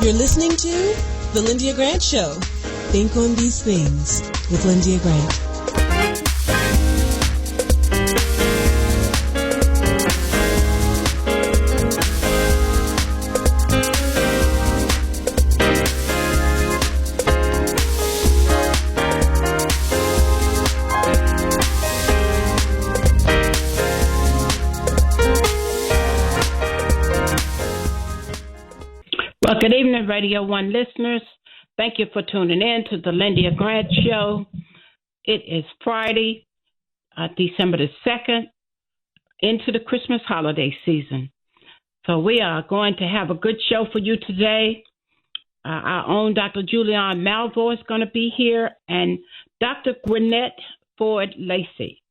You're listening to The Lyndia Grant Show. Think on these things with Lyndia Grant. Well, good evening, Radio 1 listeners. Thank you for tuning in to the Lyndia Grant Show. It is Friday, December the 2nd, into the Christmas holiday season. So we are going to have a good show for you today. Our own Dr. Julianne Malvo is going to be here, and Dr. Gwyneth Ford Lacy.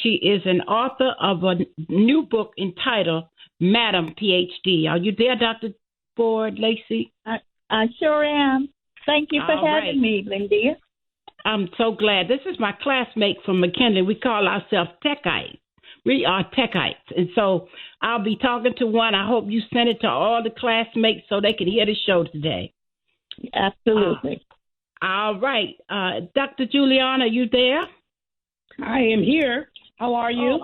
She is an author of a new book entitled Madam PhD. Are you there, Dr. Ford Lacy? I sure am. Thank you for having me, Lyndia. I'm so glad. This is my classmate from McKinley. We call ourselves Techites. We are Techites. And so I'll be talking to one. I hope you send it to all the classmates so they can hear the show today. Absolutely. All right. Dr. Julianne, are you there? I am here. How are you?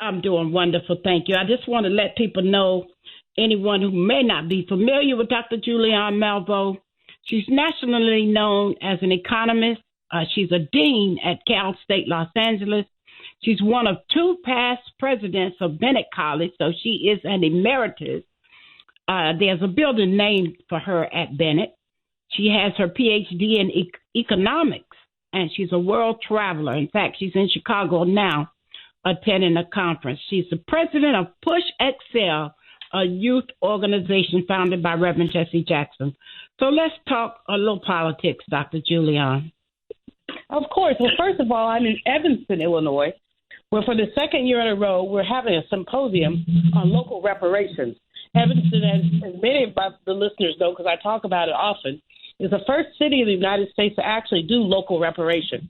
I'm doing wonderful. Thank you. I just want to let people know, anyone who may not be familiar with Dr. Julianne Malvo, she's nationally known as an economist. She's a dean at Cal State Los Angeles. She's one of two past presidents of Bennett College, so she is an emeritus. There's a building named for her at Bennett. She has her PhD in economics, and she's a world traveler. In fact, she's in Chicago now attending a conference. She's the president of Push Excel, a youth organization founded by Reverend Jesse Jackson. So let's talk a little politics, Dr. Julianne. Of course. Well, first of all, I'm in Evanston, Illinois, where for the second year in a row, we're having a symposium on local reparations. Evanston, as many of the listeners know, because I talk about it often, is the first city in the United States to actually do local reparation.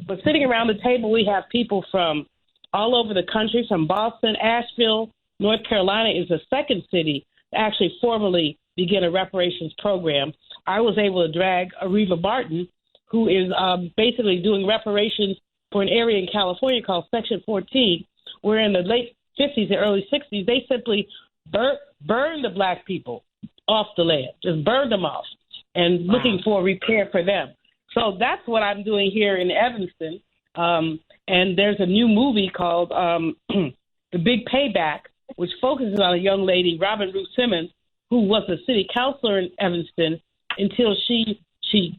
But sitting around the table, we have people from all over the country, from Boston, Asheville, North Carolina is the second city to actually formally begin a reparations program. I was able to drag Areva Barton, who is basically doing reparations for an area in California called Section 14, where in the late 50s and early 60s, they simply burned the black people off the land, just burned them off, and looking for repair for them. So that's what I'm doing here in Evanston. And there's a new movie called The Big Payback, which focuses on a young lady, Robin Ruth Simmons, who was a city councilor in Evanston until she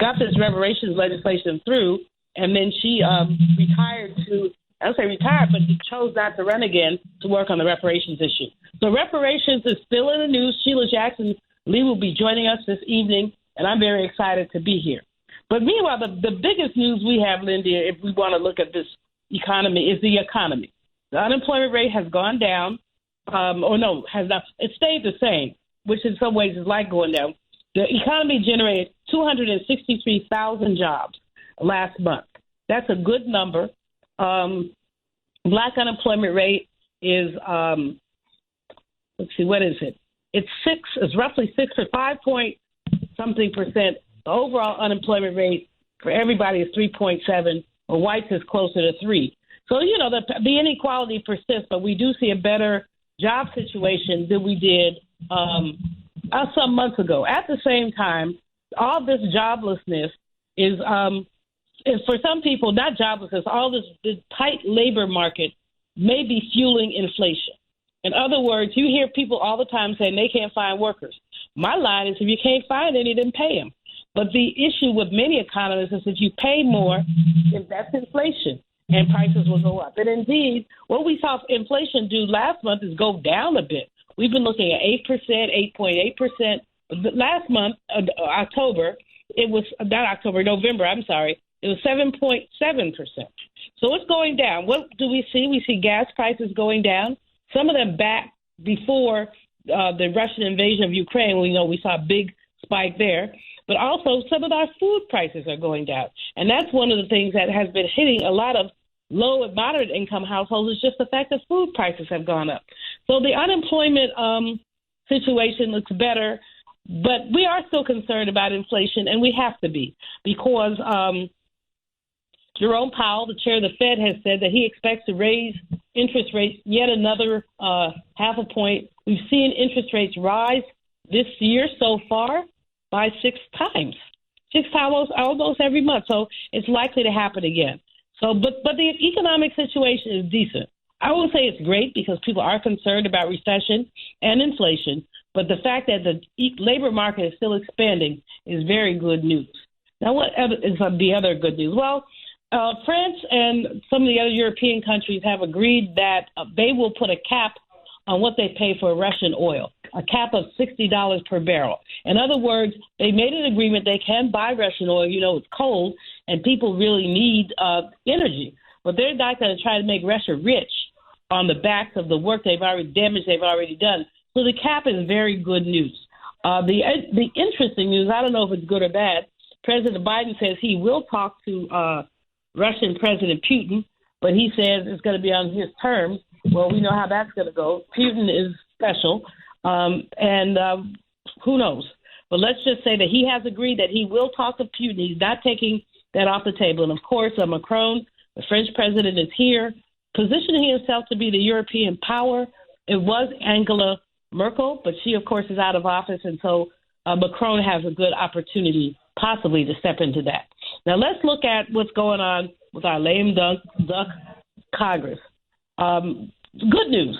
got this reparations legislation through, and then she retired to, I don't say retired, but she chose not to run again to work on the reparations issue. So reparations is still in the news. Sheila Jackson Lee will be joining us this evening, and I'm very excited to be here. But meanwhile, the biggest news we have, Lyndia, if we want to look at this economy, is the economy. The unemployment rate has gone down. Has not. It stayed the same, which in some ways is like going down. The economy generated 263,000 jobs last month. That's a good number. Black unemployment rate is, let's see, what is it? It's roughly 5-point-something percent. The overall unemployment rate for everybody is 3.7, or whites is closer to 3. So, the inequality persists, but we do see a better job situation than we did some months ago. At the same time, all this joblessness is for some people, not joblessness, all this tight labor market may be fueling inflation. In other words, you hear people all the time saying they can't find workers. My line is, if you can't find any, then pay them. But the issue with many economists is if you pay more, then that's inflation, and prices will go up. And indeed, what we saw inflation do last month is go down a bit. We've been looking at 8%, 8.8%. Last month, November, it was 7.7%. So it's going down. What do we see? We see gas prices going down. Some of them back before the Russian invasion of Ukraine. We saw a big spike there. But also some of our food prices are going down. And that's one of the things that has been hitting a lot of low and moderate income households, is just the fact that food prices have gone up. So the unemployment situation looks better. But we are still concerned about inflation, and we have to be, because Jerome Powell, the chair of the Fed, has said that he expects to raise interest rates yet another half a point. We've seen interest rates rise this year so far by six times almost every month. So it's likely to happen again. So, but the economic situation is decent. I won't say it's great because people are concerned about recession and inflation, but the fact that the labor market is still expanding is very good news. Now, what is the other good news? Well, France and some of the other European countries have agreed that they will put a cap on what they pay for Russian oil, a cap of $60 per barrel. In other words, they made an agreement they can buy Russian oil. You know, it's cold and people really need energy, but they're not going to try to make Russia rich on the backs of the work they've already done. So the cap is very good news. The interesting news, I don't know if it's good or bad, President Biden says he will talk to Russian President Putin, but he says it's going to be on his terms. Well, we know how that's going to go. Putin is special, and who knows? But let's just say that he has agreed that he will talk to Putin. He's not taking that off the table. And, of course, Macron, the French president, is here, positioning himself to be the European power. It was Angela Merkel, but she, of course, is out of office, and so Macron has a good opportunity possibly to step into that. Now, let's look at what's going on with our lame duck Congress. Good news.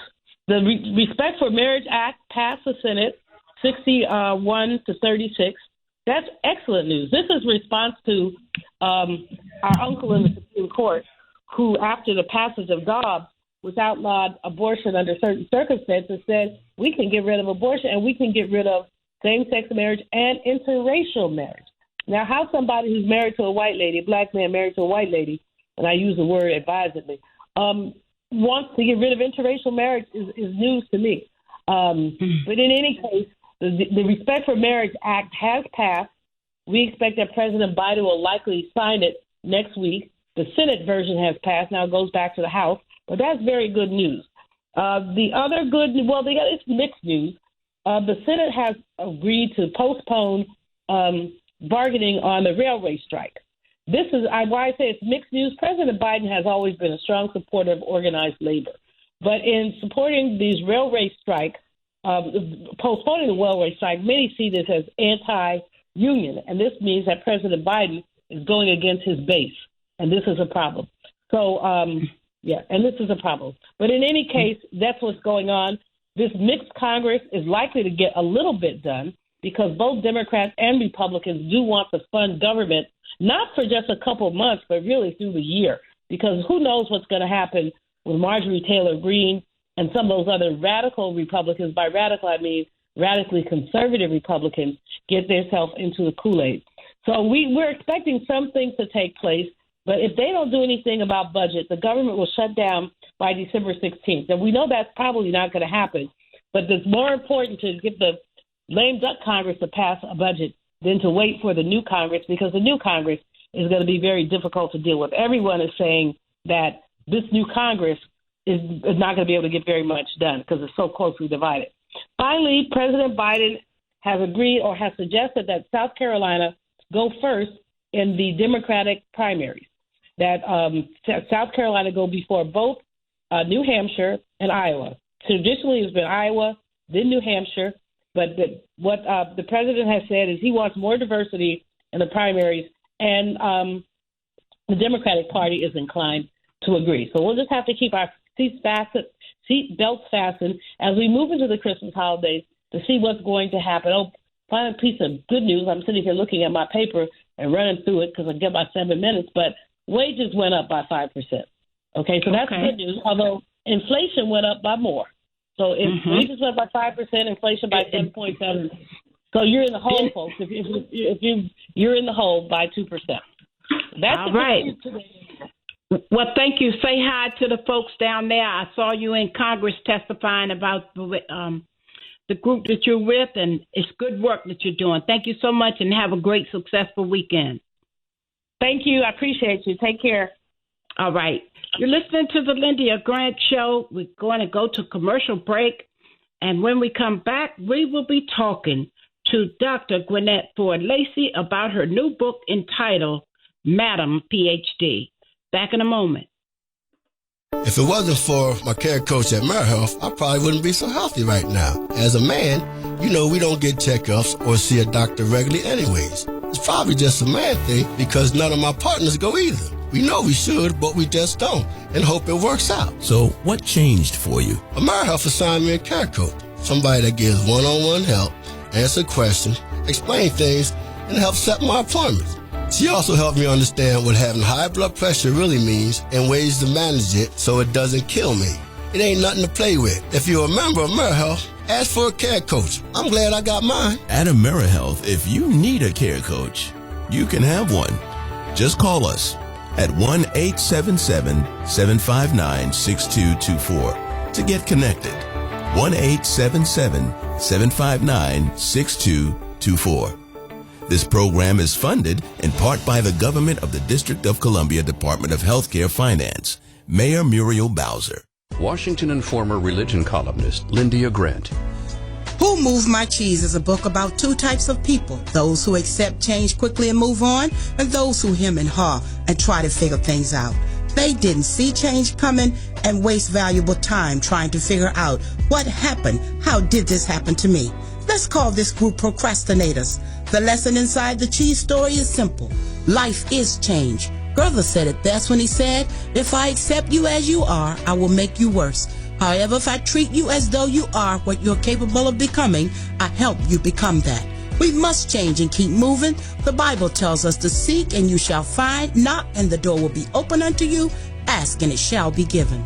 The Respect for Marriage Act passed the Senate 61 to 36. That's excellent news. This is response to our uncle in the Supreme Court, who, after the passage of Dobbs, which outlawed abortion under certain circumstances, said we can get rid of abortion and we can get rid of same-sex marriage and interracial marriage. Now, how somebody who's married to a white lady, a black man married to a white lady, and I use the word advisedly, wants to get rid of interracial marriage is news to me. But in any case, the Respect for Marriage Act has passed. We expect that President Biden will likely sign it next week. The Senate version has passed. Now it goes back to the House. But that's very good news. The other good, well, it's mixed news. The Senate has agreed to postpone bargaining on the railway strike. This is why I say it's mixed news. President Biden has always been a strong supporter of organized labor. But in supporting these railway strike, postponing the railway strike, many see this as anti-union. And this means that President Biden is going against his base. And this is a problem. So, and this is a problem. But in any case, that's what's going on. This mixed Congress is likely to get a little bit done because both Democrats and Republicans do want to fund government, not for just a couple of months, but really through the year, because who knows what's going to happen with Marjorie Taylor Greene and some of those other radical Republicans. By radical, I mean radically conservative Republicans get themselves into the Kool-Aid. So we're expecting some things to take place, but if they don't do anything about budget, the government will shut down by December 16th. And we know that's probably not going to happen, but it's more important to get the lame duck Congress to pass a budget than to wait for the new Congress, because the new Congress is going to be very difficult to deal with. Everyone is saying that this new Congress is not going to be able to get very much done because it's so closely divided. Finally, President Biden has agreed or has suggested that South Carolina go first in the Democratic primaries, that South Carolina go before both New Hampshire and Iowa. Traditionally, it's been Iowa, then New Hampshire. But what the president has said is he wants more diversity in the primaries, and the Democratic Party is inclined to agree. So we'll just have to keep our seat belts fastened as we move into the Christmas holidays to see what's going to happen. Oh, final piece of good news. I'm sitting here looking at my paper and running through it because I get about 7 minutes, but wages went up by 5%. Okay, so that's good news, although inflation went up by more. So if wages went up by 5%, inflation by 10.7%. So you're in the hole, folks. If you're in the hole by 2%. That's all right. Well, thank you. Say hi to the folks down there. I saw you in Congress testifying about the group that you're with, and it's good work that you're doing. Thank you so much, and have a great, successful weekend. Thank you. I appreciate you. Take care. All right. You're listening to the Lyndia Grant Show. We're going to go to commercial break, and when we come back, we will be talking to Dr. Gwinnett Ford Lacy about her new book entitled Madam PhD. Back in a moment. If it wasn't for my care coach at AmeriHealth, I probably wouldn't be so healthy right now. As a man, we don't get checkups or see a doctor regularly anyways. It's probably just a man thing because none of my partners go either. We know we should, but we just don't, and hope it works out. So what changed for you? AmeriHealth assigned me a care coach, somebody that gives one-on-one help, answer questions, explain things, and help set my appointments. She also helped me understand what having high blood pressure really means and ways to manage it so it doesn't kill me. It ain't nothing to play with. If you're a member of AmeriHealth, ask for a care coach. I'm glad I got mine. At AmeriHealth, if you need a care coach, you can have one. Just call us at 1-877-759-6224 to get connected. 1-877-759-6224. This program is funded in part by the government of the District of Columbia Department of Healthcare Finance. Mayor Muriel Bowser. Washington and former religion columnist Lyndia Grant. Who Moved My Cheese is a book about two types of people, those who accept change quickly and move on, and those who hem and haw and try to figure things out. They didn't see change coming and waste valuable time trying to figure out what happened. How did this happen to me? Let's call this group procrastinators. The lesson inside the cheese story is simple. Life is change. Brother said it best when he said, if I accept you as you are, I will make you worse. However, if I treat you as though you are what you're capable of becoming, I help you become that. We must change and keep moving. The Bible tells us to seek and you shall find, knock and the door will be open unto you, ask and it shall be given.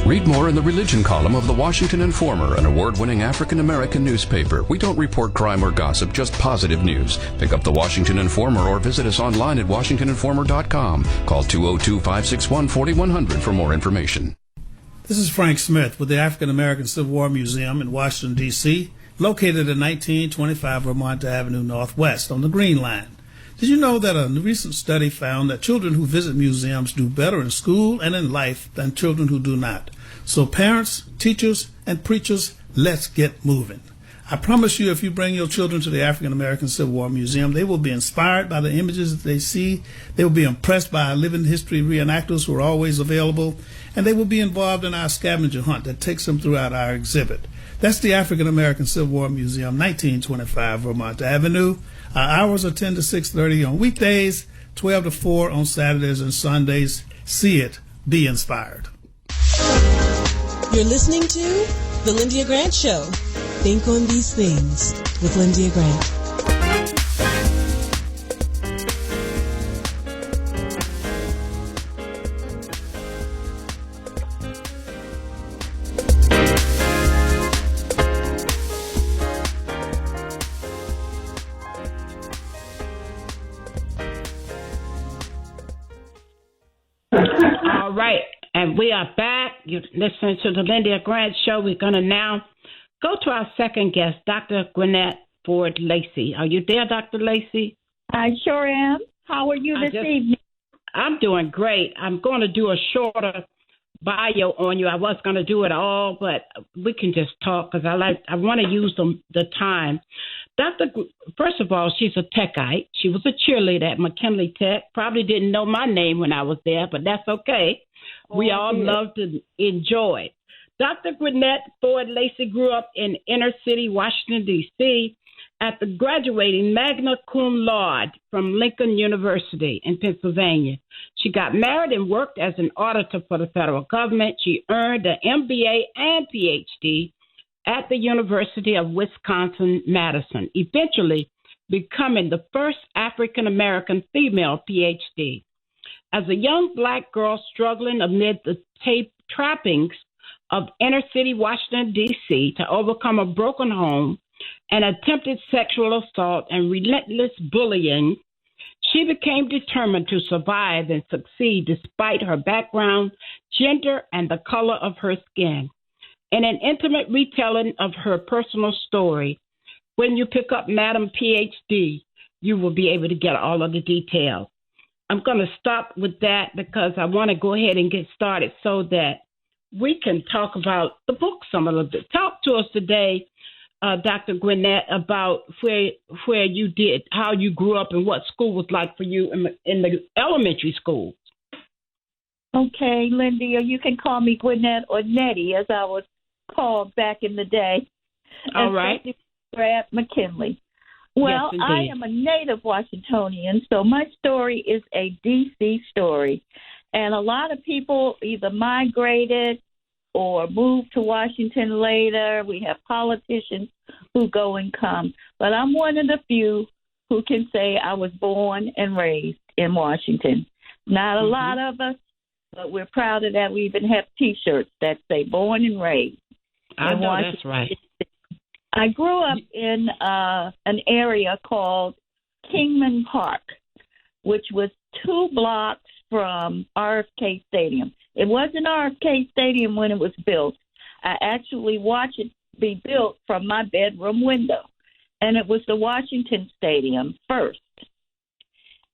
Read more in the religion column of the Washington Informer, an award-winning African-American newspaper. We don't report crime or gossip, just positive news. Pick up the Washington Informer or visit us online at washingtoninformer.com. Call 202-561-4100 for more information. This is Frank Smith with the African American Civil War Museum in Washington, D.C., located at 1925 Vermont Avenue Northwest on the Green Line. Did you know that a recent study found that children who visit museums do better in school and in life than children who do not? So parents, teachers, and preachers, let's get moving. I promise you, if you bring your children to the African American Civil War Museum, they will be inspired by the images that they see. They will be impressed by our living history reenactors who are always available, and they will be involved in our scavenger hunt that takes them throughout our exhibit. That's the African American Civil War Museum, 1925 Vermont Avenue. Our hours are 10 to 6:30 on weekdays, 12 to 4 on Saturdays and Sundays. See it. Be inspired. You're listening to The Lyndia Grant Show. Think on these things with Lyndia Grant. All right, and we are back. You're listening to the Lyndia Grant Show. We're going to now go to our second guest, Dr. Gwinnett Ford Lacy. Are you there, Dr. Lacy? I sure am. How are you this evening? I'm doing great. I'm going to do a shorter bio on you. I was going to do it all, but we can just talk because I want to use the time. First of all, she's a techite. She was a cheerleader at McKinley Tech. Probably didn't know my name when I was there, but that's okay. We all love to enjoy. Dr. Gwinnett Ford Lacy grew up in inner city Washington, D.C. at the graduating magna cum laude from Lincoln University in Pennsylvania. She got married and worked as an auditor for the federal government. She earned an MBA and PhD at the University of Wisconsin-Madison, eventually becoming the first African-American female PhD. As a young Black girl struggling amid the trappings of inner city Washington, D.C. to overcome a broken home and attempted sexual assault and relentless bullying, she became determined to survive and succeed despite her background, gender, and the color of her skin. In an intimate retelling of her personal story, when you pick up Madam PhD, you will be able to get all of the details. I'm going to stop with that because I want to go ahead and get started so that we can talk about the book some a little bit. Talk to us today Dr. Gwinnett, about where you did, how you grew up, and what school was like for you in the elementary school. Okay, Lyndia, you can call me Gwinnett or Nettie, as I was called back in the day. All right. Brad McKinley. Well, yes, I am a native Washingtonian, so my story is a D.C. story. And a lot of people either migrated or moved to Washington later. We have politicians who go and come. But I'm one of the few who can say I was born and raised in Washington. Not a lot of us, but we're proud of that. We even have T-shirts that say born and raised. I know Washington. That's right. I grew up in an area called Kingman Park, which was 2 blocks from RFK Stadium. It wasn't RFK Stadium when it was built. I actually watched it be built from my bedroom window. And it was the Washington Stadium first.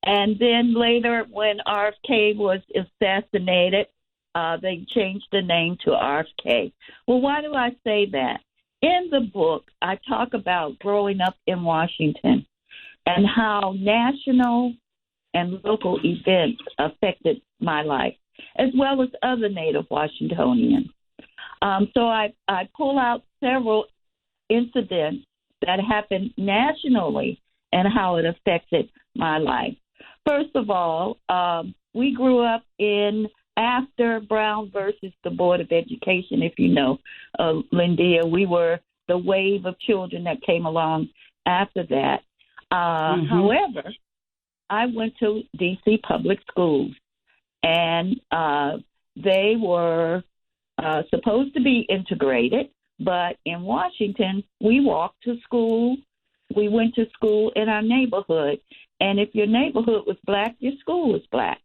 And then later, when RFK was assassinated, they changed the name to RFK. Well, why do I say that? In the book, I talk about growing up in Washington and how national and local events affected my life, as well as other Native Washingtonians. So I pull out several incidents that happened nationally and how it affected my life. First of all, we grew up after Brown versus the Board of Education, if you know, Lyndia. We were the wave of children that came along after that. However, I went to D.C. public schools, and they were supposed to be integrated, but in Washington, we walked to school. We went to school in our neighborhood, and if your neighborhood was black, your school was black.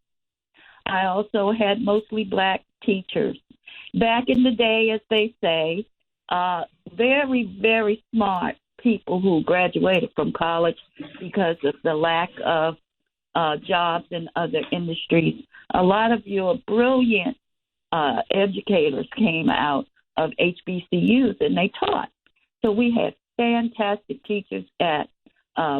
I also had mostly black teachers. Back in the day, as they say, very, very smart people who graduated from college because of the lack of jobs in other industries. A lot of your brilliant educators came out of HBCUs, and they taught. So we had fantastic teachers at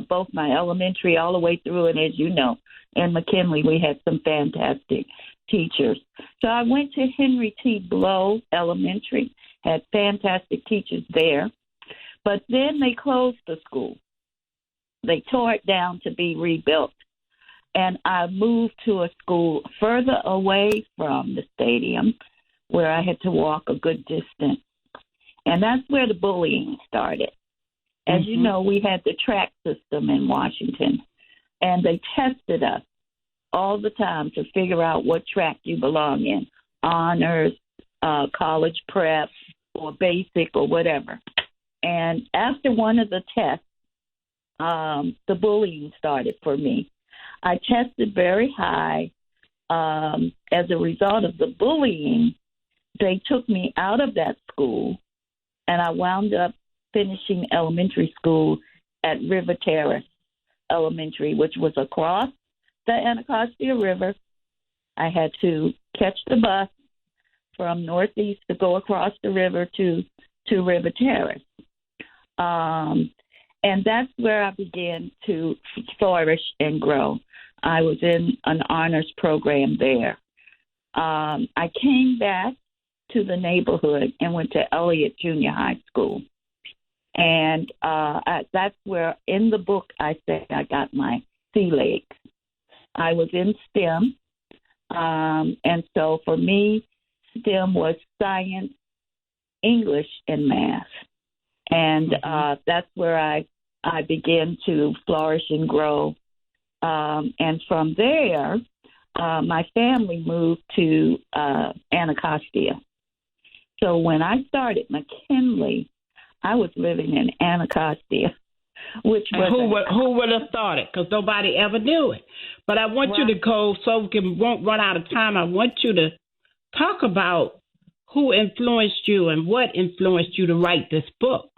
both my elementary all the way through, and as you know, in McKinley, we had some fantastic teachers. So I went to Henry T. Blow Elementary, had fantastic teachers there. But then they closed the school. They tore it down to be rebuilt. And I moved to a school further away from the stadium where I had to walk a good distance. And that's where the bullying started. As you know, we had the track system in Washington, and they tested us all the time to figure out what track you belong in, honors, college prep, or basic, or whatever. And after one of the tests, the bullying started for me. I tested very high. As a result of the bullying, they took me out of that school, and I wound up finishing elementary school at River Terrace Elementary, which was across the Anacostia River. I had to catch the bus from Northeast to go across the river to River Terrace. And that's where I began to flourish and grow. I was in an honors program there. I came back to the neighborhood and went to Elliott Junior High School. And that's where, in the book, I say I got my sea legs. I was in STEM. And so for me, STEM was science, English, and math. And that's where I began to flourish and grow. And from there, my family moved to Anacostia. So when I started McKinley, I was living in Anacostia, which was... Who would have thought it? Because nobody ever knew it. But I want you to go, so we won't run out of time, I want you to talk about who influenced you and what influenced you to write this book.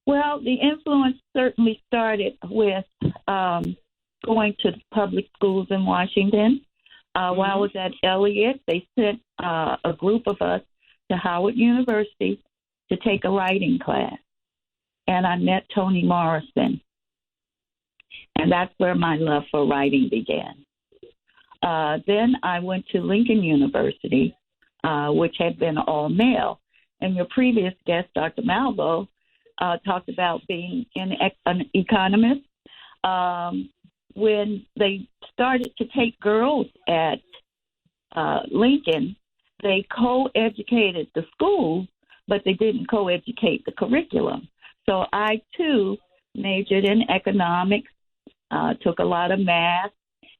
Well, the influence certainly started with going to public schools in Washington. While I was at Elliott, they sent a group of us to Howard University to take a writing class. And I met Toni Morrison. And that's where my love for writing began. Then I went to Lincoln University, which had been all male. And your previous guest, Dr. Malvo, talked about being an economist. When they started to take girls at Lincoln, they co-educated the school, but they didn't co-educate the curriculum. So I, too, majored in economics, took a lot of math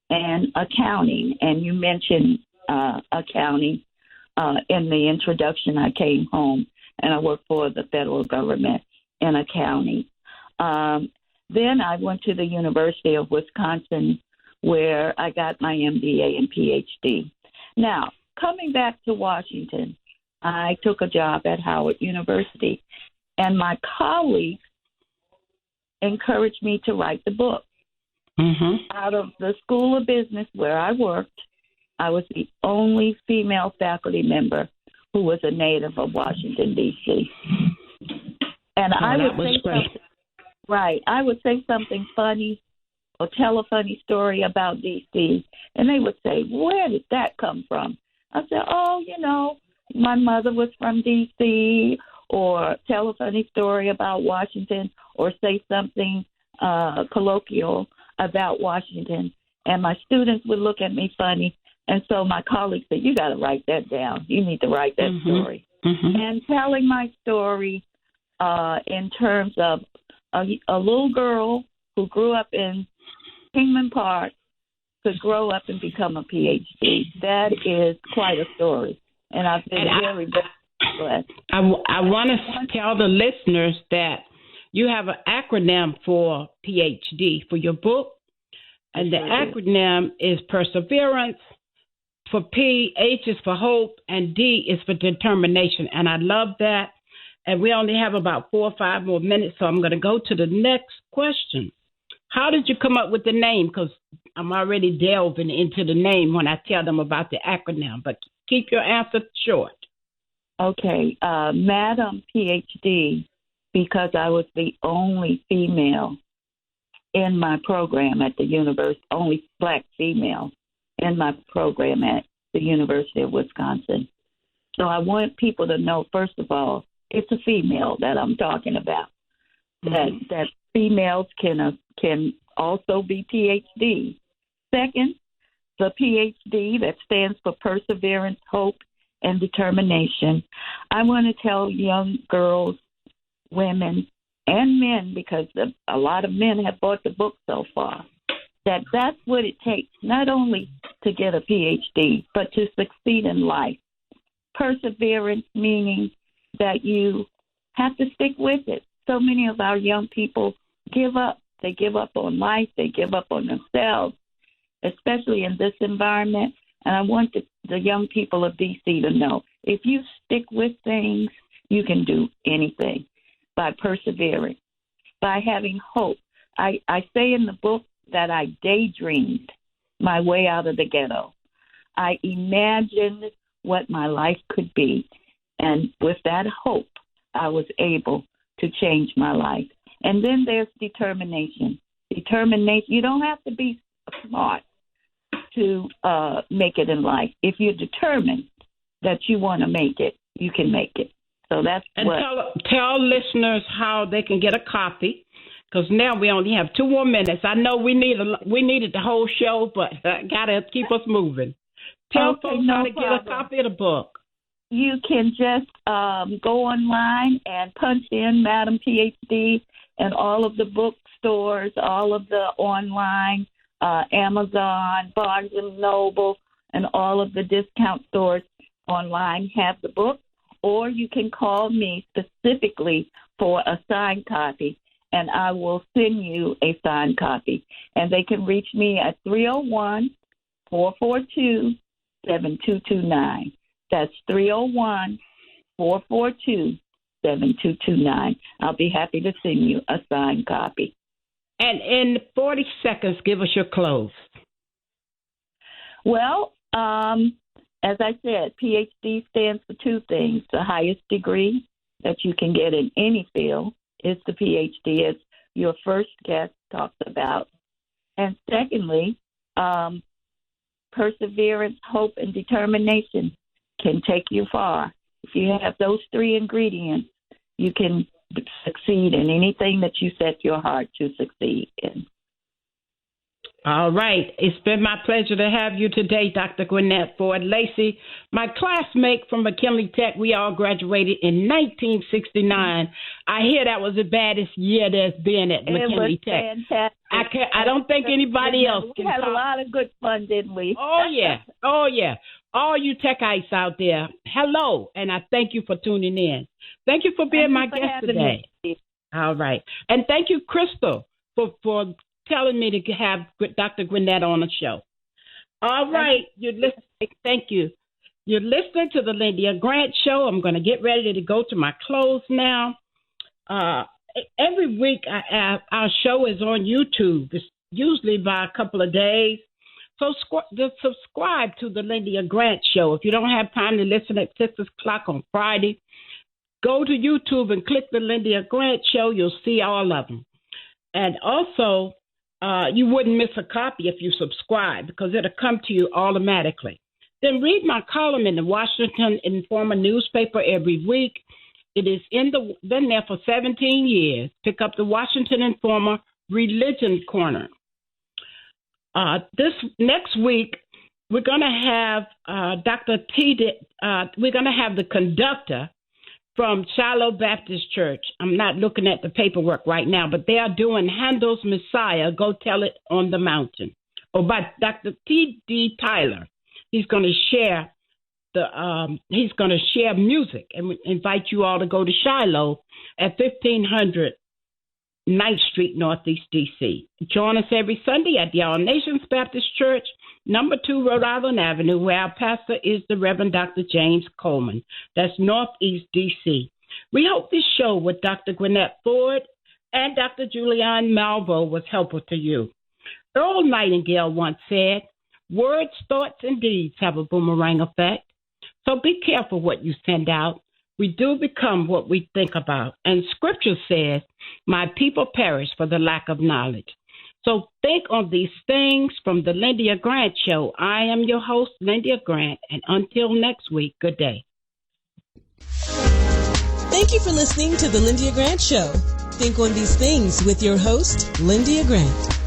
and accounting. And you mentioned accounting in the introduction. I came home and I worked for the federal government in accounting. Then I went to the University of Wisconsin, where I got my MBA and PhD. Now, coming back to Washington, I took a job at Howard University, and my colleagues encouraged me to write the book. Out of the School of Business where I worked, I was the only female faculty member who was a native of Washington, D.C. And I would say something funny or tell a funny story about D.C., and they would say, where did that come from? I said, my mother was from D.C., or tell a funny story about Washington, or say something colloquial about Washington. And my students would look at me funny. And so my colleagues said, you got to write that down. You need to write that story. And telling my story in terms of a little girl who grew up in Kingman Park could grow up and become a PhD. That is quite a story. And I've been very blessed. I want to tell the listeners that you have an acronym for PhD for your book. And the acronym is perseverance. For P, H is for hope, and D is for determination. And I love that. And we only have about 4 or 5 more minutes, so I'm going to go to the next question. How did you come up with the name? Because I'm already delving into the name when I tell them about the acronym. But keep your answer short. Okay. Madam PhD, because I was the only female in my program at the university, only black female in my program at the University of Wisconsin. So I want people to know, first of all, it's a female that I'm talking about. That females can also be PhD. Second, the PhD that stands for perseverance, hope, and determination. I want to tell young girls, women, and men, because a lot of men have bought the book so far, that's what it takes, not only to get a PhD, but to succeed in life. Perseverance meaning that you have to stick with it. So many of our young people give up. They give up on life. They give up on themselves, especially in this environment. And I want the young people of D.C. to know, if you stick with things, you can do anything by persevering, by having hope. I say in the book that I daydreamed my way out of the ghetto. I imagined what my life could be. And with that hope, I was able to change my life. And then there's determination. Determination. You don't have to be smart to make it in life. If you're determined that you want to make it, you can make it. So that's tell listeners how they can get a copy, because now we only have 2 more minutes. I know we needed the whole show, but gotta keep us moving. Tell folks how to get a copy of the book. You can just go online and punch in Madam PhD and all of the bookstores, all of the online, Amazon, Barnes & Noble, and all of the discount stores online have the book. Or you can call me specifically for a signed copy, and I will send you a signed copy. And they can reach me at 301-442-7229. That's 301-442-7229. I'll be happy to send you a signed copy. And in 40 seconds, give us your close. Well, as I said, PhD stands for 2 things: the highest degree that you can get in any field is the PhD, as your first guest talked about. And secondly, perseverance, hope, and determination can take you far. If you have those three ingredients, you can succeed in anything that you set your heart to succeed in. All right. It's been my pleasure to have you today, Dr. Gwinnett Ford. Lacy, my classmate from McKinley Tech, we all graduated in 1969. I hear that was the baddest year there's been at McKinley Tech. Fantastic. I don't think anybody else can We had talk. a lot of good fun, didn't we? Oh, yeah. Oh, yeah. All you Techites out there, hello, and I thank you for tuning in. Thank you for being my guest today. All right. And thank you, Crystal, for telling me to have Dr. Gwinnett on the show. All right. Thank you. You're listening to the Lyndia Grant Show. I'm going to get ready to go to my close now. Every week, our show is on YouTube. It's usually by a couple of days. So just subscribe to the Lyndia Grant Show. If you don't have time to listen at 6 o'clock on Friday, go to YouTube and click the Lyndia Grant Show. You'll see all of them. And also, you wouldn't miss a copy if you subscribe because it'll come to you automatically. Then read my column in the Washington Informer newspaper every week. It is been there for 17 years. Pick up the Washington Informer Religion Corner. This next week, we're going to have we're going to have the conductor from Shiloh Baptist Church. I'm not looking at the paperwork right now, but they are doing Handel's Messiah, Go Tell It on the Mountain, by Dr. T.D. Tyler. He's going to share music and invite you all to go to Shiloh at 1500 9th Street, Northeast D.C. Join us every Sunday at the All Nations Baptist Church, number 2 Rhode Island Avenue, where our pastor is the Reverend Dr. James Coleman. That's Northeast D.C. We hope this show with Dr. Gwinnett Ford and Dr. Julianne Malvo was helpful to you. Earl Nightingale once said, words, thoughts, and deeds have a boomerang effect. So be careful what you send out. We do become what we think about. And Scripture says, my people perish for the lack of knowledge. So think on these things from the Lyndia Grant Show. I am your host, Lyndia Grant, and until next week, good day. Thank you for listening to the Lyndia Grant Show. Think on these things with your host, Lyndia Grant.